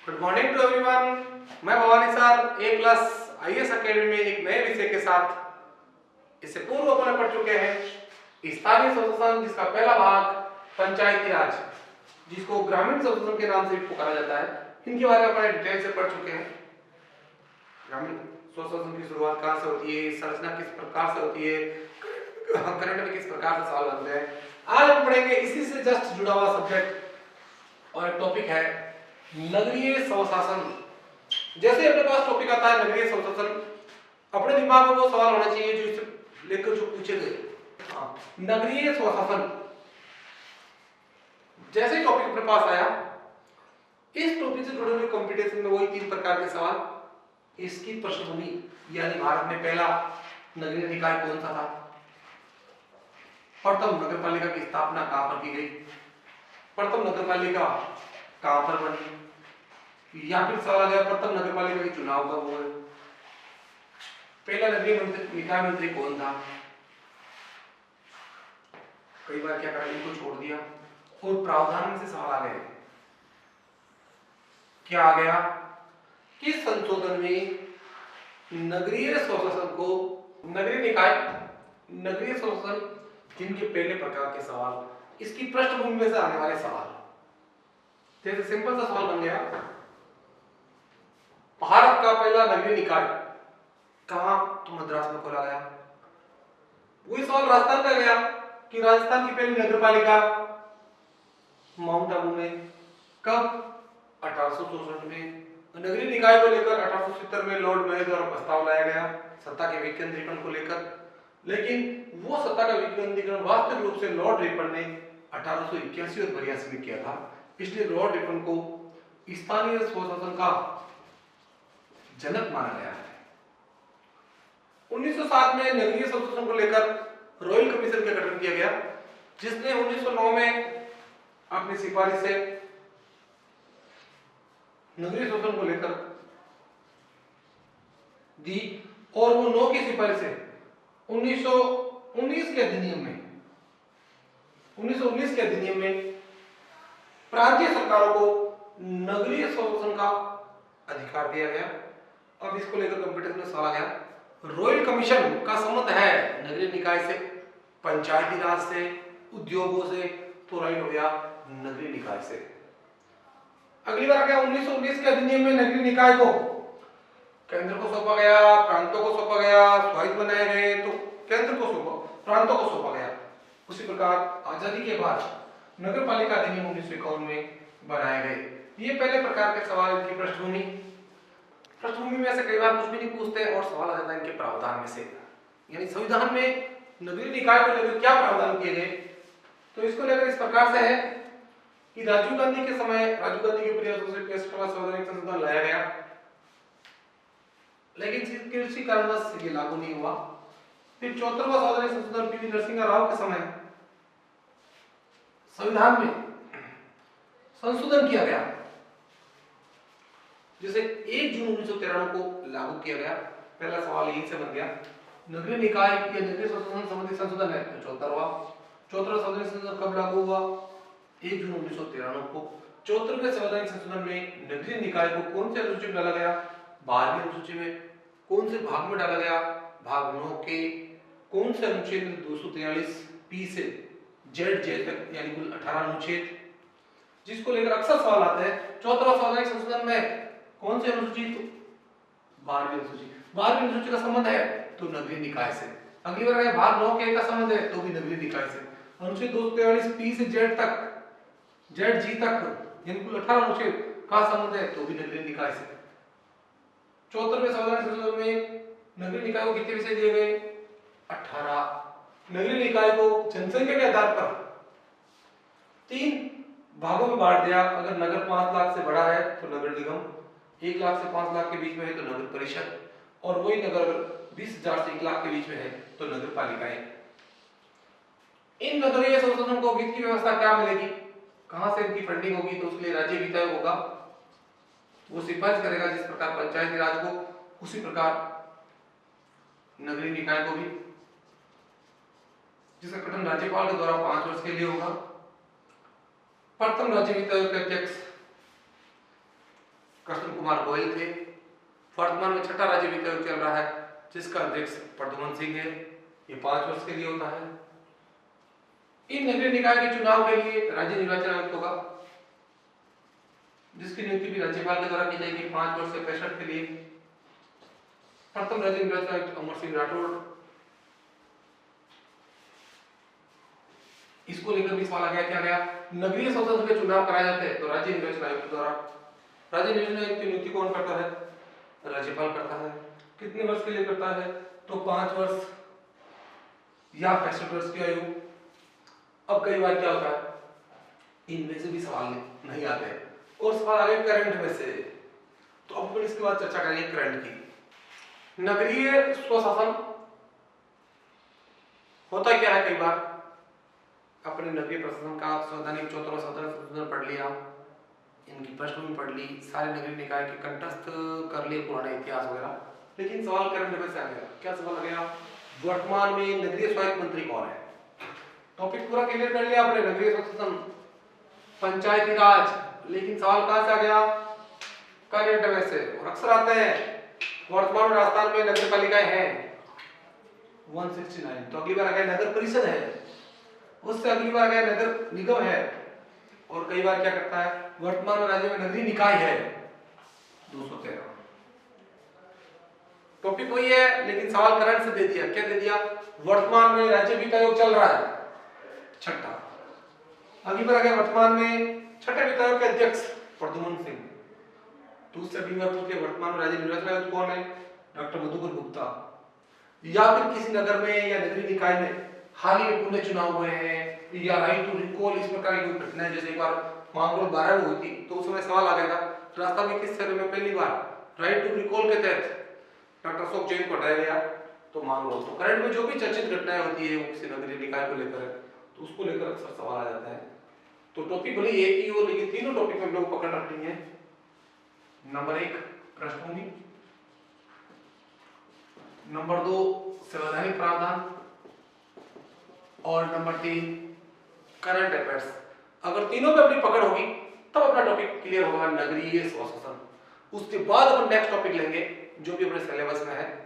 Good morning to everyone. मैं Bhawani sir A plus IAS academy में एक नए विषय के साथ इससे पूर्व अपने पढ़ चुके हैं स्थानीय स्वशासन, जिसका पहला भाग पंचायती राज, जिसको ग्रामीण स्वशासन के नाम से भी पुकारा जाता है। इनके बारे में अपने डिटेल से पढ़ चुके हैं। ग्रामीण स्वशासन की शुरुआत कहाँ से होती है, संरचना किस प्रकार से होती है, करंट में किस प्रकार से सवाल बनते हैं। आज हम पढ़ेंगे इसी से जस्ट जुड़ा हुआ सब्जेक्ट और एक टॉपिक है नगरीय स्वशासन। जैसे अपने पास टॉपिक आता है नगरीय स्वशासन, अपने दिमाग में वो सवाल होना चाहिए जो इससे लेकर जो पूछे गए। नगरीय स्वशासन जैसे टॉपिक अपने पास आया, इस टॉपिक से जुड़े हुए कंपटीशन में वही 3 प्रकार के सवाल। इसकी पृष्ठभूमि यानी भारत में पहला नगरीय निकाय कौन सा था, प्रथम नगरपालिका की स्थापना कहां पर की गई, प्रथम नगरपालिका कहां पर बनी, या फिर सवाल आ गया प्रथम नगरपालिका के चुनाव कब हुए, पहला नगरीय निकाय मंत्री कौन था। कई बार क्या करा, इनको छोड़ दिया और प्रावधान में से सवाल आ गए। क्या आ गया कि संशोधन में नगरीय स्वशासन को नगरीय निकाय, नगरीय स्वशासन जिनके पहले प्रकार के सवाल, इसकी पृष्ठभूमि में से आने वाले सवाल। जैसे सिंपल सा सवाल बन गया, भारत का पहला नगरीय निकाय कहां तो मद्रास में खोला गया। वही सवाल राजस्थान का गया कि राजस्थान की पहली नगरपालिका माउंट आबू में कब, 1864 में। नगरीय निकाय को लेकर 1870 में लॉर्ड मेयो द्वारा प्रस्ताव लाया गया सत्ता के विकेंद्रीकरण को लेकर, लेकिन वो सत्ता का विकेंद्रीकरण वास्तविक रूप से लॉर्ड रिपन ने 1881 और 82 में किया था। इसलिए लॉर्ड रिपन को स्थानीय स्वशासन का जनक माना गया है। 1907 में नगरीय स्वशासन को लेकर रॉयल कमीशन का गठन किया गया, जिसने 1909 में अपनी सिफारिश से नगरीय स्वशासन को लेकर दी, और वो 9 की सिफारिश से 1919 के अधिनियम में प्रांतीय सरकारों को नगरीय स्वशासन का अधिकार दिया गया। अब इसको लेकर कंपटीशन में सवाल गया, रॉयल कमीशन का संबंध है नगरीय निकाय से, पंचायती राज से, उद्योगों से, तो राइट हो गया नगरीय निकाय से। अगली बार आ गया 1919 के अधिनियम में नगरीय निकाय को केंद्र को सौंपा गया, प्रांतों को सौंपा गया, स्वायत्त बनाए गए, तो केंद्र को सौंपा, प्रांतों को सौंपा गया। उसी प्रकार आजादी के बाद नगरपालिका अधिनियम 1951 में बनाए गए। ये पहले प्रकार के सवाल की पृष्ठभूमि में से कई बार कुछ भी नहीं पूछते और सवाल आ जाता है इनके प्रावधान में से, यानी संविधान में नगरीय निकाय को लेकर क्या प्रावधान किए गए। तो इसको लेकर इस प्रकार से है कि राजीव गांधी के प्रयासों से 65वां संवैधानिक संशोधन लाया गया, लेकिन किसी कारणवश ये लागू नहीं हुआ। फिर 74वां संवैधानिक संशोधन पीवी नरसिंह राव के समय संविधान में संशोधन किया गया, जिसे 1 जून 1993 को लागू किया गया। पहला सवाल यहीं से बन गया, नगरीय निकाय या नगरीय स्वशासन संबंधी संशोधन है तो 74वां संवैधानिक संशोधन कब लागू हुआ, 1 जून 1993 को। 74वें संवैधानिक संशोधन में नगरीय निकाय को कौन से अनुसूची में डाला गया, 12वीं अनुसूची में। कौन से भाग में डाला गया, भाग 9 के। कौन से अनुच्छेद 243 पी से जेड जे तक, यानी कुल 18 अनुच्छेद, जिसको लेकर अक्सर सवाल आते हैं। 74वां संवैधानिक संशोधन में कौन सी अनुसूची, तो 12वीं अनुसूची। 12वीं अनुसूची का संबंध है तो नगरीय निकाय से। अगली बार अगर भाग 9 के का संबंध है तो भी नगरीय निकाय से। अनुच्छेद 243 पी से जेड तक, जेड जी तक, यानी कुल 18 अनुच्छेद का संबंध है तो भी नगरीय निकाय से। 74वें संवैधानिक संशोधन में नगरीय निकाय को कितने विषय दिए गए, 18। नगरीय निकाय को जनसंख्या के आधार पर 3 भागों में बांट दिया। अगर नगर 5 लाख से बड़ा है तो नगर निगम, 1 लाख से 5 लाख के बीच में है तो नगर परिषद, और वही नगर 20,000 से 1 लाख के बीच में है तो नगर पालिकाएं। इन नगरीय स्वशासन को वित्त की व्यवस्था क्या मिलेगी, कहां से इनकी फंडिंग होगी, तो उसके लिए राज्य वित्त आयोग होगा, वो सिफारिश करेगा। जिस प्रकार पंचायती राज को, उसी प्रकार नगरीय निकाय को भी, जिसका गठन राज्यपाल के द्वारा 5 वर्ष के लिए होगा। प्रथम राज्य वित्त आयोग के अध्यक्ष कृष्ण कुमार गोयल थे। वर्तमान में छठा राज्य वित्त आयोग चल रहा है जिसका अध्यक्ष प्रद्युमन सिंह है। ये 5 वर्ष के लिए होता है। इन नगरीय निकाय के चुनाव के लिए राज्य निर्वाचन आयुक्त होगा जिसकी नियुक्ति भी राज्यपाल के द्वारा की जाएगी 5 वर्ष से 65 के लिए। प्रथम राज्य निर्वाचन आयुक्त अमर सिंह राठौड़। इसको लेकर भी सवाल आ गया, क्या गया, नगरीय संसद के चुनाव कराए जाते हैं तो राज्य निर्वाचन आयुक्त द्वारा। राज्य निर्वाचन आयुक्त की नियुक्ति कौन करता है? राज्यपाल करता है। कितने वर्ष के लिए करता है? तो 5 वर्ष या 65 वर्ष की आयु। अब कई बार क्या होता है, इनमें से भी सवाल नहीं आते और सवाल आ गए करंट में से। तो अब फिर इसके बाद चर्चा करेंगे करंट की। नगरीय स्वशासन होता क्या है, कई बार अपने नगरीय प्रशासन का संवैधानिक 74वां संशोधन पढ़ लिया, इनकी पृष्ठभूमि पढ़ ली, सारे नगरीय निकाय के कंठस्थ कर लिए पुराने इतिहास वगैरह, लेकिन सवाल करंट में से आ गया। क्या सवाल आ गया? वर्तमान में नगरीय स्वायत्त मंत्री कौन है? टॉपिक पूरा क्लियर कर लिया आपने, नगरीय स्वशासन, पंचायती राज, लेकिन सवाल कहां से आ गया? करंट में से। और अक्सर आते हैं वर्तमान में राजस्थान में नगर पालिकाएं हैं 169, तो अगली बार आ गया नगर परिषद है, उससे अगली बार आ गया नगर निगम है, और कई बार क्या करता है, वर्तमान में राज्य में नगरीय निकाय है 213। टॉपिक वही है लेकिन सवाल करंट से दे दिया। क्या दे दिया? वर्तमान में राज्य वित्त आयोग चल रहा है छठा। अगली बार आ गया वर्तमान में छठे वित्त आयोग के अध्यक्ष प्रद्युमन सिंह। दूसरे अगली बार पूछे वर्तमान में राज्य निर्वाचन आयुक्त कौन है? डॉक्टर मधुकर गुप्ता। या फिर किसी नगर में या नगरीय निकाय में हाल ही में पुनः चुनाव हुए हैं या राइट टू रिकॉल, इस प्रकार की कोई घटना है, जैसे एक बार मांगरोल 12 में हुई थी, तो उस समय सवाल आ गया था राजस्थान में किस शहर में पहली बार राइट टू रिकॉल के तहत डॉक्टर अशोक जैन को हटाया गया, तो मांगरोल। तो करंट में जो भी चर्चित घटनाएं होती है वो किसी नगरीय निकाय को लेकर है, तो उसको लेकर अक्सर सवाल आ जाता है। तो टॉपिक भले एक ही हो लेकिन तीनों टॉपिक में हम लोग पकड़ रखनी है। नंबर 1 पृष्ठभूमि, नंबर 2 संवैधानिक प्रावधान, और नंबर 3 करंट अफेयर्स। अगर तीनों पे अपनी पकड़ होगी तब अपना टॉपिक क्लियर होगा, नगरीय स्वशासन। उसके बाद अपन नेक्स्ट टॉपिक लेंगे जो भी अपने सिलेबस में है,